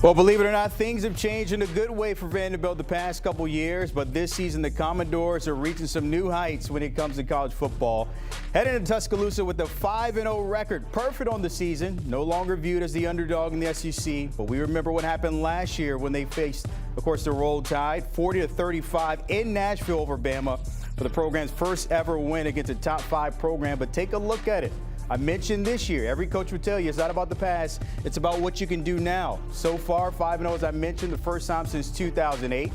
Well, believe it or not, things have changed in a good way for Vanderbilt the past couple years, but this season the Commodores are reaching some new heights when it comes to college football. Heading to Tuscaloosa with a 5-0 record, perfect on the season, no longer viewed as the underdog in the SEC, but we remember what happened last year when they faced, of course, the Roll Tide, 40-35 in Nashville over Bama for the program's first ever win against a top 5 program. But take a look at it. I mentioned this year, every coach would tell you it's not about the past, it's about what you can do now. So far, 5-0, as I mentioned, the first time since 2008.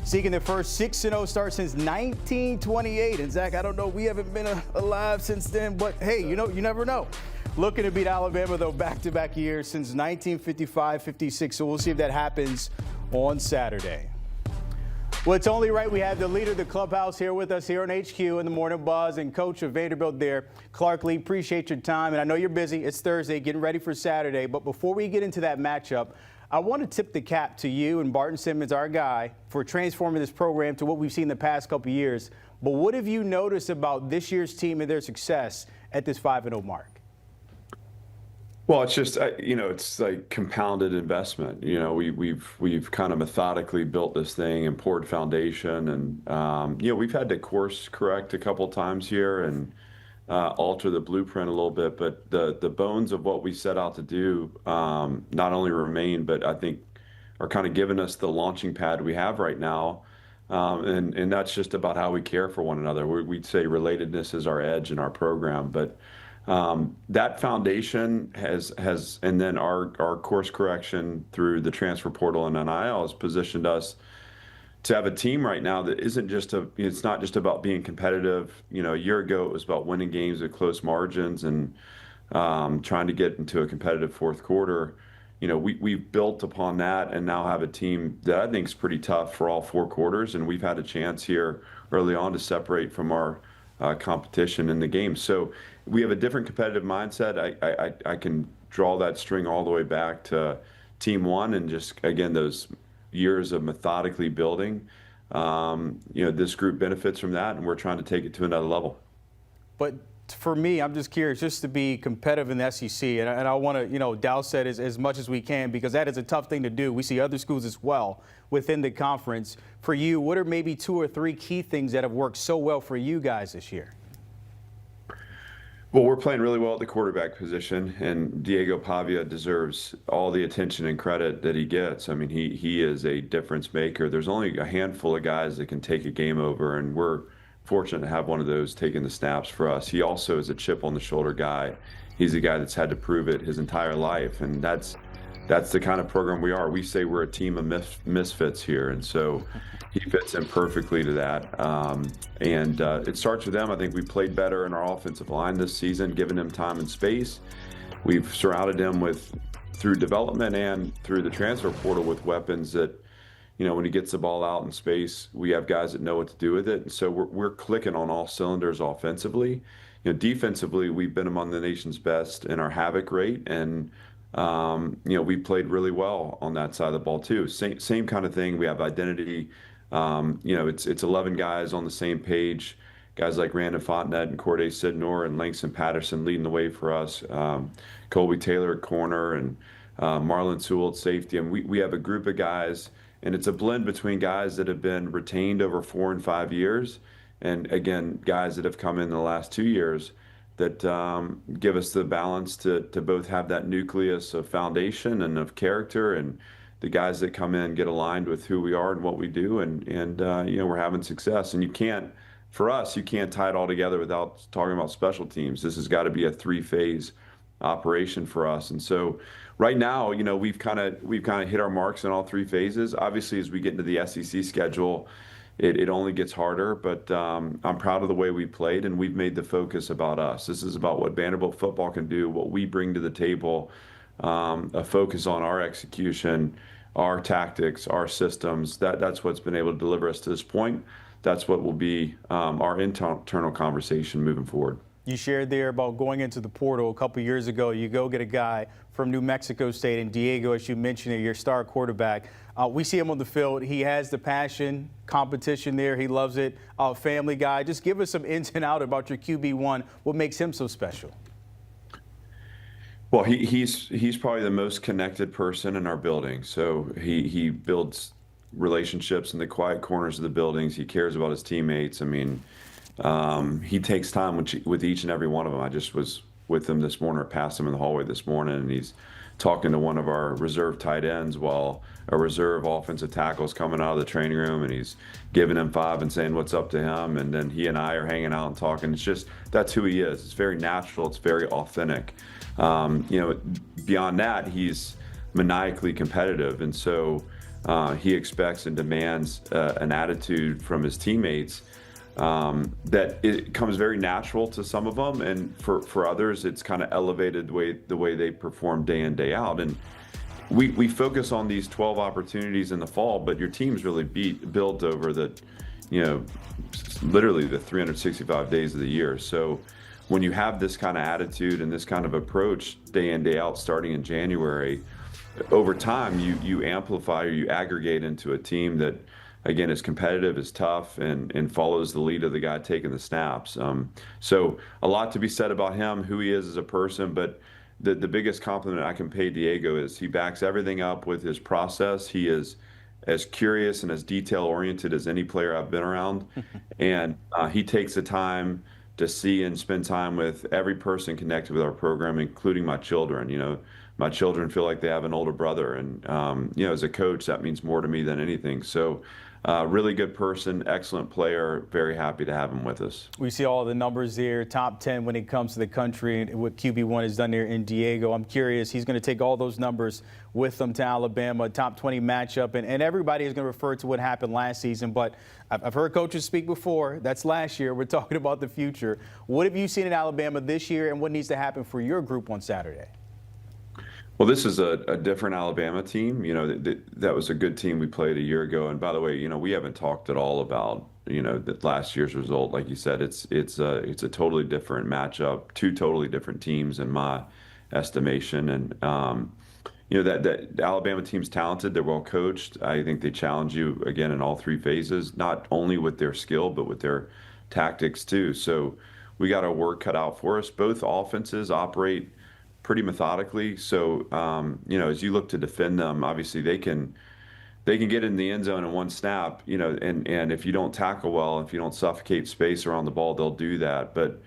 Seeking their first 6-0 start since 1928. And Zach, I don't know, we haven't been alive since then, but hey, you never know. Looking to beat Alabama, though, back-to-back years since 1955-56, so we'll see if that happens on Saturday. Well, it's only right we have the leader of the clubhouse here with us here on HQ in the Morning Buzz and coach of Vanderbilt there, Clark Lea. Appreciate your time. And I know you're busy. It's Thursday, getting ready for Saturday. But before we get into that matchup, I want to tip the cap to you and Barton Simmons, our guy, for transforming this program to what we've seen the past couple of years. But what have you noticed about this year's team and their success at this 5-0 mark? Well, it's just, it's like compounded investment. We've kind of methodically built this thing and poured foundation, and we've had to course correct a couple times here and alter the blueprint a little bit. But the bones of what we set out to do not only remain, but I think are kind of giving us the launching pad we have right now. And that's just about how we care for one another. We'd say relatedness is our edge in our program, but that foundation has and then our course correction through the transfer portal and NIL has positioned us to have a team right now that it's not just about being competitive. A year ago it was about winning games at close margins and trying to get into a competitive fourth quarter. We've built upon that and now have a team that I think is pretty tough for all 4 quarters, and we've had a chance here early on to separate from our competition in the game. So we have a different competitive mindset. I can draw that string all the way back to Team 1 and just, again, those years of methodically building. This group benefits from that, and we're trying to take it to another level. But for me, I'm just curious, just to be competitive in the SEC, and I want to, douse that as much as we can, because that is a tough thing to do. We see other schools as well within the conference. For you, what are maybe 2 or 3 key things that have worked so well for you guys this year? Well, we're playing really well at the quarterback position, and Diego Pavia deserves all the attention and credit that he gets. I mean, he is a difference maker. There's only a handful of guys that can take a game over, and we're fortunate to have one of those taking the snaps for us. He also is a chip on the shoulder guy. He's a guy that's had to prove it his entire life, and that's the kind of program we are. We say we're a team of misfits here, and so he fits in perfectly to that. It starts with them. I think we played better in our offensive line this season, giving him time and space. We've surrounded him through development and through the transfer portal with weapons that, when he gets the ball out in space, we have guys that know what to do with it. And so we're clicking on all cylinders offensively. Defensively, we've been among the nation's best in our havoc rate, and we played really well on that side of the ball too. Same kind of thing. We have identity. It's 11 guys on the same page. Guys like Randon Fontenette and Corday Sidnor and Langston Patterson leading the way for us. Colby Taylor at corner and Marlon Sewell at safety. And we have a group of guys, and it's a blend between guys that have been retained over 4 and 5 years, and again, guys that have come in the last 2 years that give us the balance to both have that nucleus of foundation and of character, and the guys that come in get aligned with who we are and what we do, and we're having success. And you can't tie it all together without talking about special teams. This has got to be a 3-phase operation for us. And so right now, we've kind of hit our marks in all 3 phases. Obviously, as we get into the SEC schedule, it only gets harder, but I'm proud of the way we played, and we've made the focus about us. This is about what Vanderbilt football can do, what we bring to the table, a focus on our execution, our tactics, our systems. That's what's been able to deliver us to this point. That's what will be our internal conversation moving forward. You shared there about going into the portal a couple years ago. You go get a guy from New Mexico State, and Diego, as you mentioned, your star quarterback. We see him on the field. He has the passion, competition there. He loves it. Family guy. Just give us some ins and outs about your QB1. What makes him so special? Well, he's probably the most connected person in our building. So he builds relationships in the quiet corners of the buildings. He cares about his teammates. I mean, he takes time with each and every one of them. I just was with him this morning, or passed him in the hallway this morning, and he's talking to one of our reserve tight ends while a reserve offensive tackle is coming out of the training room, and he's giving him five and saying what's up to him. And then he and I are hanging out and talking. It's just, that's who he is. It's very natural. It's very authentic. Beyond that, he's maniacally competitive. And so he expects and demands an attitude from his teammates that it comes very natural to some of them, and for others it's kind of elevated the way they perform day in, day out. And we focus on these 12 opportunities in the fall, but your team's really built over the literally the 365 days of the year. So when you have this kind of attitude and this kind of approach day in, day out, starting in January, over time you amplify, or you aggregate into a team that, again, is competitive, is tough, and follows the lead of the guy taking the snaps. So a lot to be said about him, who he is as a person, but the biggest compliment I can pay Diego is he backs everything up with his process. He is as curious and as detail-oriented as any player I've been around, and he takes the time to see and spend time with every person connected with our program, including my children. My children feel like they have an older brother, and as a coach, that means more to me than anything. So really good person, excellent player, very happy to have him with us. We see all the numbers here, top 10 when it comes to the country, and what QB1 has done here in Diego. I'm curious, he's going to take all those numbers with him to Alabama, top 20 matchup, and everybody is going to refer to what happened last season, but I've heard coaches speak before. That's last year. We're talking about the future. What have you seen in Alabama this year, and what needs to happen for your group on Saturday? Well, this is a different Alabama team. That was a good team we played a year ago. And by the way, we haven't talked at all about, that last year's result. Like you said, it's a totally different matchup, two totally different teams in my estimation. And, that Alabama team's talented. They're well coached. I think they challenge you, again, in all three phases, not only with their skill, but with their tactics too. So we got our work cut out for us. Both offenses operate pretty methodically. So, as you look to defend them, obviously they can get in the end zone in one snap, and if you don't tackle well, if you don't suffocate space around the ball, they'll do that. But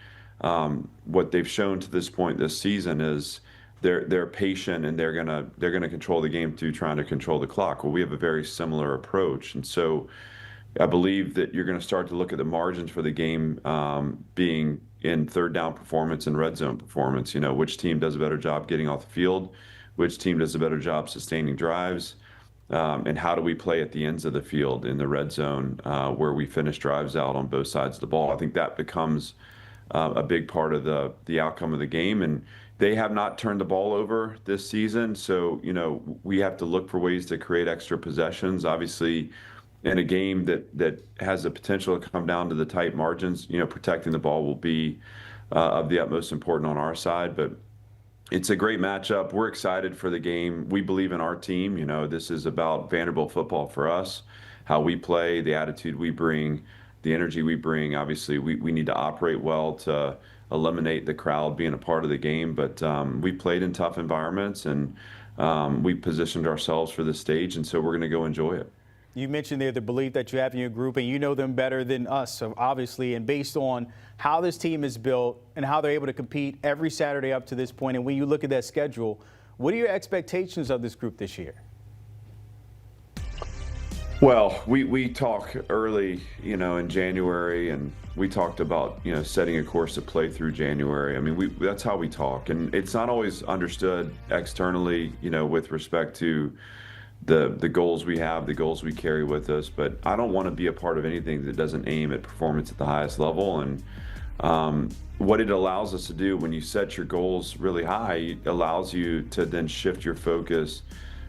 what they've shown to this point this season is they're patient, and they're gonna control the game through trying to control the clock. Well, we have a very similar approach, and so I believe that you're going to start to look at the margins for the game being in third down performance and red zone performance. Which team does a better job getting off the field, which team does a better job sustaining drives, and how do we play at the ends of the field in the red zone where we finish drives out on both sides of the ball. I think that becomes a big part of the outcome of the game. And they have not turned the ball over this season. So, we have to look for ways to create extra possessions. Obviously, in a game that has the potential to come down to the tight margins, protecting the ball will be of the utmost importance on our side. But it's a great matchup. We're excited for the game. We believe in our team. This is about Vanderbilt football for us, how we play, the attitude we bring, the energy we bring. Obviously, we need to operate well to eliminate the crowd being a part of the game. But we played in tough environments, and we positioned ourselves for this stage, and so we're going to go enjoy it. You mentioned there the belief that you have in your group, and you know them better than us, so obviously, and based on how this team is built and how they're able to compete every Saturday up to this point, and when you look at that schedule, what are your expectations of this group this year? Well, we talk early, in January, and we talked about, setting a course to play through January. I mean, that's how we talk, and it's not always understood externally, with respect to the goals we have, the goals we carry with us. But I don't want to be a part of anything that doesn't aim at performance at the highest level. And what it allows us to do when you set your goals really high, it allows you to then shift your focus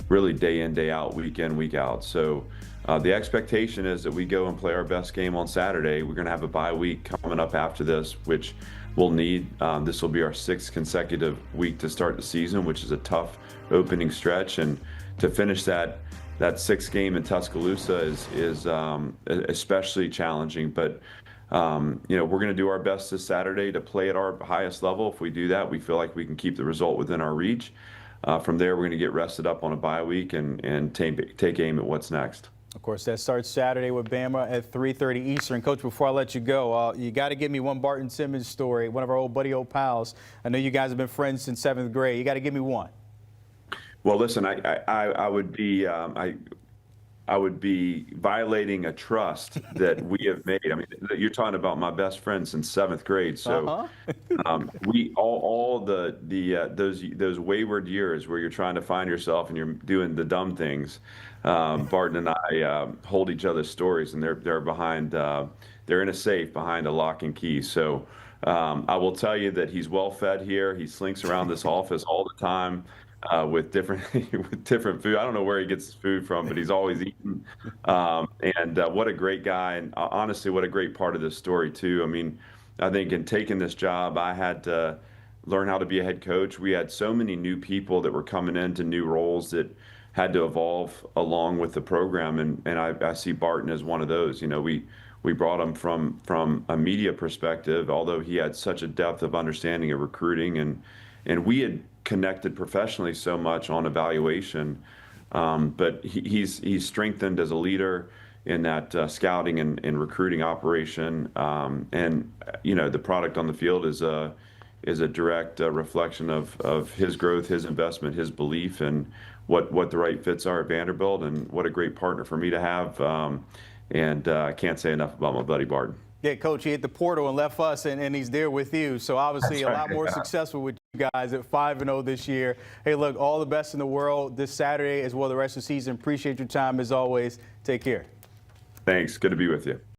really day in, day out, week in, week out. So the expectation is that we go and play our best game on Saturday. We're going to have a bye week coming up after this, which we'll need. This will be our 6th consecutive week to start the season, which is a tough opening stretch. And to finish that 6th game in Tuscaloosa is especially challenging. But We're going to do our best this Saturday to play at our highest level. If we do that, we feel like we can keep the result within our reach. From there, we're going to get rested up on a bye week and take aim at what's next. Of course, that starts Saturday with Bama at 3:30 Eastern. Coach, before I let you go, you got to give me one Barton Simmons story, one of our old pals. I know you guys have been friends since 7th grade. You got to give me one. Well, listen, I would be violating a trust that we have made. I mean, you're talking about my best friend since 7th grade. So we all those wayward years where you're trying to find yourself and you're doing the dumb things. Barton and I hold each other's stories, and they're behind. They're in a safe behind a lock and key. So I will tell you that he's well fed here. He slinks around this office all the time. With different food. I don't know where he gets his food from, but he's always eating. And what a great guy, and honestly, what a great part of this story too. I mean, I think in taking this job, I had to learn how to be a head coach. We had so many new people that were coming into new roles that had to evolve along with the program, and I see Barton as one of those. We brought him from a media perspective, although he had such a depth of understanding of recruiting, and we had connected professionally so much on evaluation, but he's strengthened as a leader in that scouting and recruiting operation, and the product on the field is a direct reflection of his growth, his investment, his belief, and what the right fits are at Vanderbilt, and what a great partner for me to have. And I can't say enough about my buddy Barton. Yeah, Coach, he hit the portal and left us, and he's there with you. So obviously a lot more successful with you guys at 5-0 this year. Hey, look, all the best in the world this Saturday as well the rest of the season. Appreciate your time as always. Take care. Thanks. Good to be with you.